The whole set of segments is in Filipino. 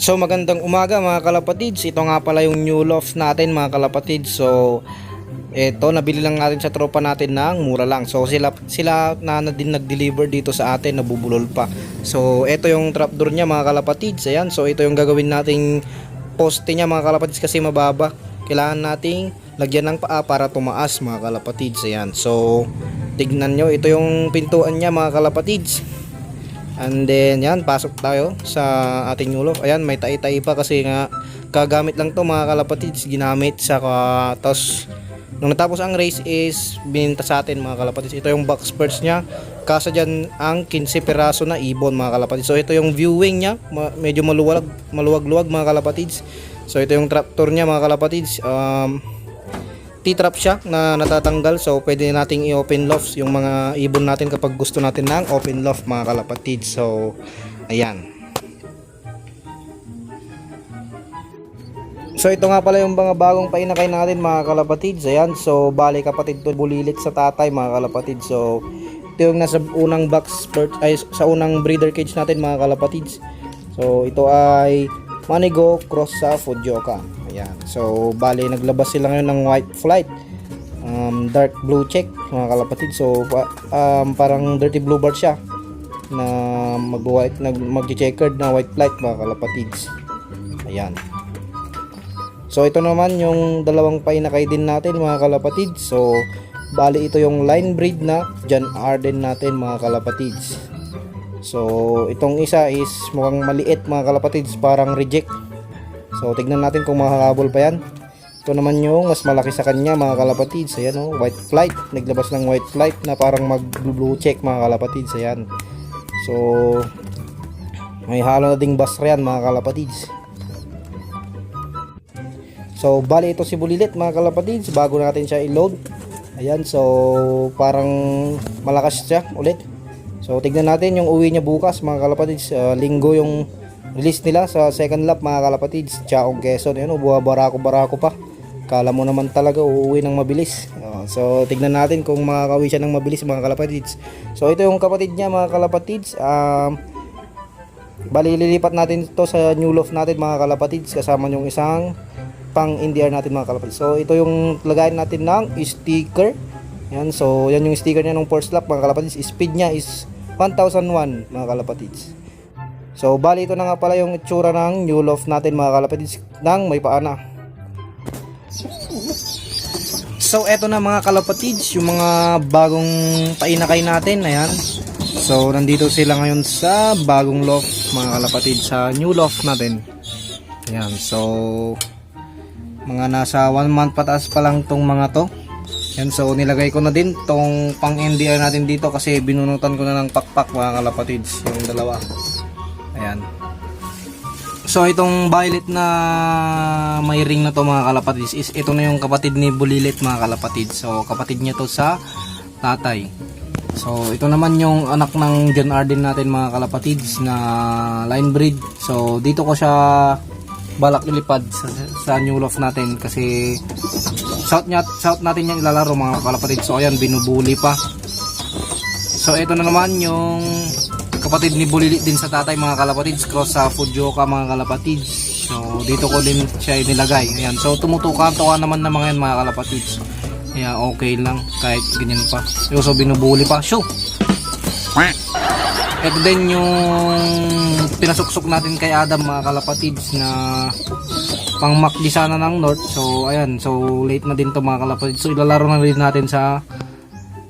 So magandang umaga mga kalapatids. Ito nga pala yung new loft natin mga kalapatids. So ito nabili lang natin sa tropa natin ng mura lang. So sila na din nag-deliver dito sa atin, nabubulol pa. So ito yung trapdoor niya mga kalapatids. Ayan. So ito yung gagawin nating poste niya mga kalapatids kasi mababa. Kailangan nating lagyan ng paa para tumaas mga kalapatids. Ayan. So tignan nyo, ito yung pintuan niya mga kalapatids. And then yan, pasok tayo sa ating new loft. Ayan, may tai-tai pa kasi nga kagamit lang to mga kalapatids, ginamit sa tapos nung natapos ang race is bininta sa atin mga kalapatids. Ito yung box spurts nya, kasa dyan ang 15 peraso na ibon mga kalapatids. So ito yung viewing nya, medyo maluwag-luwag mga kalapatids. So ito yung trapdoor nya mga kalapatids. T-trap siya na natatanggal, so pwede nating i-open loft yung mga ibon natin kapag gusto natin ng open loft mga kalapatid. So ayan. So ito nga pala yung mga bagong painakay natin mga kalapatid. Ayan, so bali kapatid to bulilit sa tatay mga kalapatid. So ito yung nasa unang box ay sa unang breeder cage natin mga kalapatid. So ito ay Manigo cross sa Fujioka. Ayan. So bali naglabas sila ngayon ng white flight, dark blue check mga kalapatid. So parang dirty blue bar siya na mag-checkered na white flight mga kalapatid. Ayan. So ito naman yung dalawang painakay din natin mga kalapatid. So bali ito yung line breed na John Arden natin mga kalapatid. So itong isa is mukhang maliit mga kalapatids, parang reject. So tignan natin kung makakabol pa yan. Ito naman yung mas malaki sa kanya mga kalapatids. Ayan o, white flight. Naglabas ng white flight na parang mag blue check mga kalapatids. Ayan. So may halo na ding basra yan mga kalapatids. So bali ito si bulilit mga kalapatids, bago natin siya i-load. Ayan, so parang malakas siya ulit. So tignan natin yung uwi niya bukas mga kalapatids. Linggo yung release nila sa second lap mga kalapatids. Chaong Quezon, yun, barako pa. Kala mo naman talaga uuwi ng mabilis. So tignan natin kung makakauwi siya ng mabilis mga kalapatids. So ito yung kapatid niya mga kalapatids. Bali lilipat natin ito sa new loft natin mga kalapatids, kasama yung isang pang NDR natin mga kalapatids. So ito yung lagayin natin ng sticker. Yan, so yan yung sticker niya ng first lap mga kalapatids. Speed niya is 1001 mga kalapatids. So bali ito na nga pala yung itsura ng new loft natin mga kalapatids nang may paana. So eto na mga kalapatids yung mga bagong painakay natin. Ayan. So nandito sila ngayon sa bagong loft mga kalapatids, sa new loft natin. Ayan, so mga nasa 1 month pataas pa lang tong mga to. Yan, so nilagay ko na din tong pang NDR natin dito kasi binunutan ko na ng pakpak mga kalapatids, yung dalawa. Ayan. So itong violet na may ring na to mga kalapatids is ito na yung kapatid ni Bulilit mga kalapatids. So kapatid niya to sa tatay. So ito naman yung anak ng John Arden natin mga kalapatids na line breed. So dito ko siya balak ilipad sa new loft natin kasi south natin yung ilalaro mga kalapatid. So ayan, binubuli pa. So ito na naman yung kapatid ni Bulilit din sa tatay mga kalapatids, cross sa Fujioka mga kalapatids. So dito ko din siya inilagay. Ayan, so tumutukan-tukan naman ng mga yan mga kalapatids. Ayan, okay lang kahit ganyan pa. So binubuli pa. Shoo! Ito din yung pinasuksok natin kay Adam mga kalapatids na pang makdi sana ng north. So ayan, so late na din to mga kalapatids. So ilalaro na rin natin sa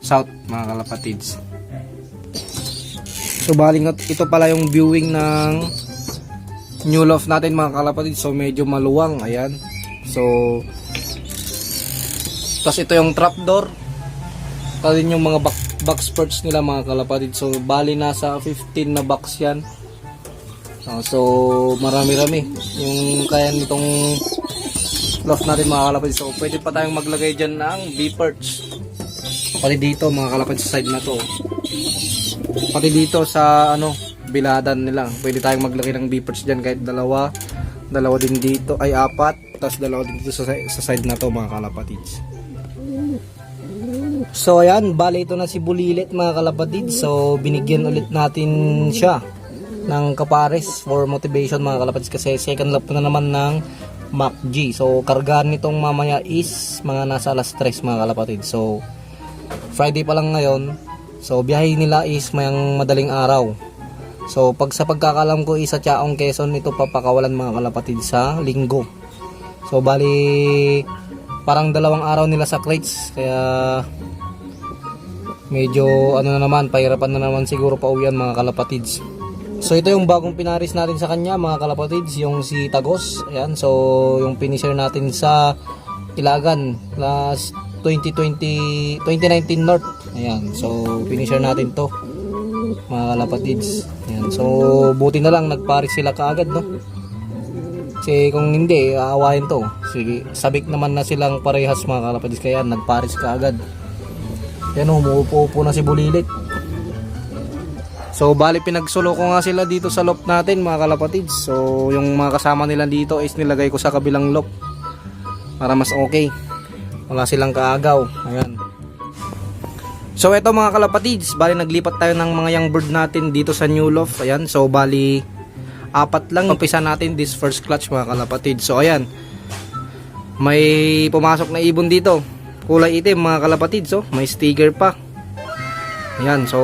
south mga kalapatids. So baling ito pala yung viewing ng new loft natin mga kalapatids. So medyo maluwang, ayan. So tapos ito yung trapdoor. Ito din yung mga box spurts nila mga kalapatid. So bali nasa 15 na box yan. So marami-rami yung kaya nitong loft natin mga kalapatid. So pwede pa tayong maglagay dyan ng B-perch. Pati dito mga kalapatid sa side na to. Pati dito sa biladan nila. Pwede tayong maglagay ng B-perch dyan kahit dalawa din dito ay 4. Tapos dalawa din dito sa side na to mga kalapatids. So ayan, bali ito na si Bulilit mga kalapatid. So binigyan ulit natin siya ng kapares for motivation mga kalapatids, kasi second lap na naman ng Mac G. So kargaan nitong mamaya is mga nasa alas 3 mga kalapatids. So Friday pa lang ngayon. So biyahe nila is mayang madaling araw. So pag sa pagkakalam ko is sa Chaong, Quezon ito papakawalan mga kalapatids sa linggo. So bali parang 2 araw nila sa crates, kaya medyo ano na naman, pahirapan na naman siguro pauwian mga kalapatids. So ito yung bagong pinaris natin sa kanya mga kalapatids, yung si Tagos. Ayan, so yung finisher natin sa Ilagan last 2019 North. Ayan, so finisher natin to mga kalapatids. Ayan, so buti na lang nagparis sila kaagad, no? Kasi kung hindi, aawahin to. Sige, sabik naman na silang parehas mga kalapatids, kaya nagparis kaagad. Yan, umuupo-upo na si Bulilit. So bali pinagsulo ko nga sila dito sa loft natin mga kalapatids. So yung mga kasama nila dito is nilagay ko sa kabilang loft para mas okay, wala silang kaagaw. Ayan. So eto mga kalapatids, bali naglipat tayo ng mga young bird natin dito sa new loft. Ayan, so bali 4 lang umpisa natin this first clutch mga kalapatids. So ayan, may pumasok na ibon dito, kulay itim mga kalapatids. So may sticker pa. Ayan, so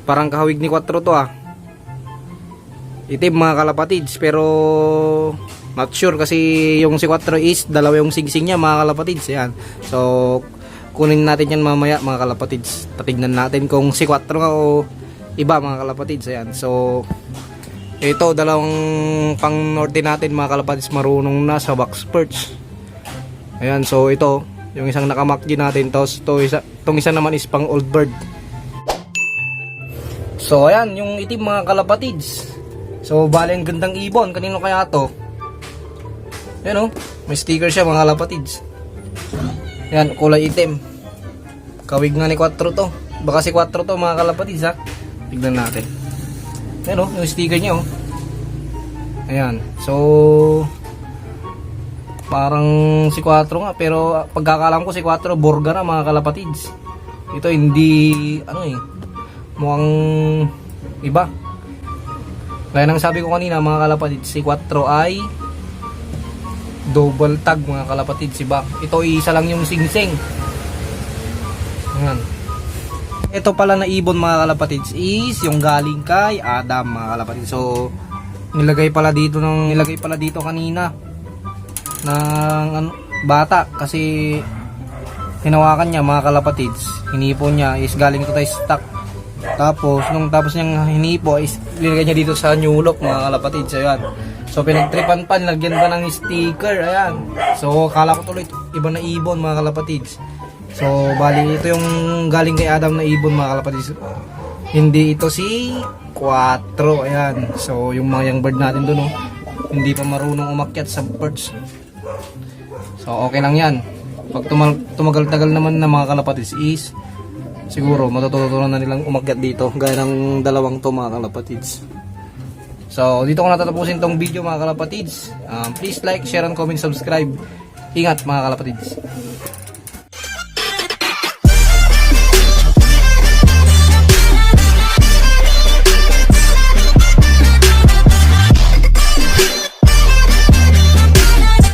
parang kahawig ni 4 to itim mga kalapatids, pero not sure kasi yung si 4 is dalawa yung singsing niya mga kalapatids. Ayan, so kunin natin yan mamaya mga kalapatids. Tatignan natin kung si 4 nga o iba mga kalapatids. Ayan, so ito dalawang pang norte natin mga kalapatids, marunong na sa box perch. Ayan, so ito yung isang nakamakji natin, itong isa naman is pang old bird. So ayan yung itim mga kalapatids. So bali ang gandang ibon, kanino kaya to? Ayan, may sticker siya mga kalapatids. Ayan, kulay itim, kawig nga ni 4 to. Baka si 4 to mga kalapatids tignan natin. Ayan, yung sticker niya ayan, so parang si 4 nga, pero pagkakalam ko si 4 Borga na mga kalapatids. Ito hindi mukhang iba. Kaya nang sabi ko kanina mga kalapatids, si 4 ay double tag mga kalapatids, iba. Ito isa lang yung singsing. Ayan. Ito pala na ibon mga kalapatids is yung galing kay Adam mga kalapatids. So nilagay pala dito kanina ng bata, kasi hinawakan niya mga kalapatids, hinipon niya is galing ito tayo stock. Tapos niyang hinipo is nilagay niya dito sa new look mga kalapatids. Ayan, so pinagtripan pa, nilagyan pa ng sticker. Ayan, so kala ko tuloy iba na ibon mga kalapatids. So bali ito yung galing kay Adam na ibon mga kalapatids, hindi ito si 4. Ayan, so yung mga young bird natin dun hindi pa marunong umakyat sa perch. So okay lang yan. Pag tumagal-tagal naman na mga kalapatids is siguro matututunan na nilang umakyat dito, gaya ng 2 to mga kalapatids. So dito ko natatapusin tong video mga kalapatids. Please like, share, and comment, subscribe. Ingat mga kalapatids.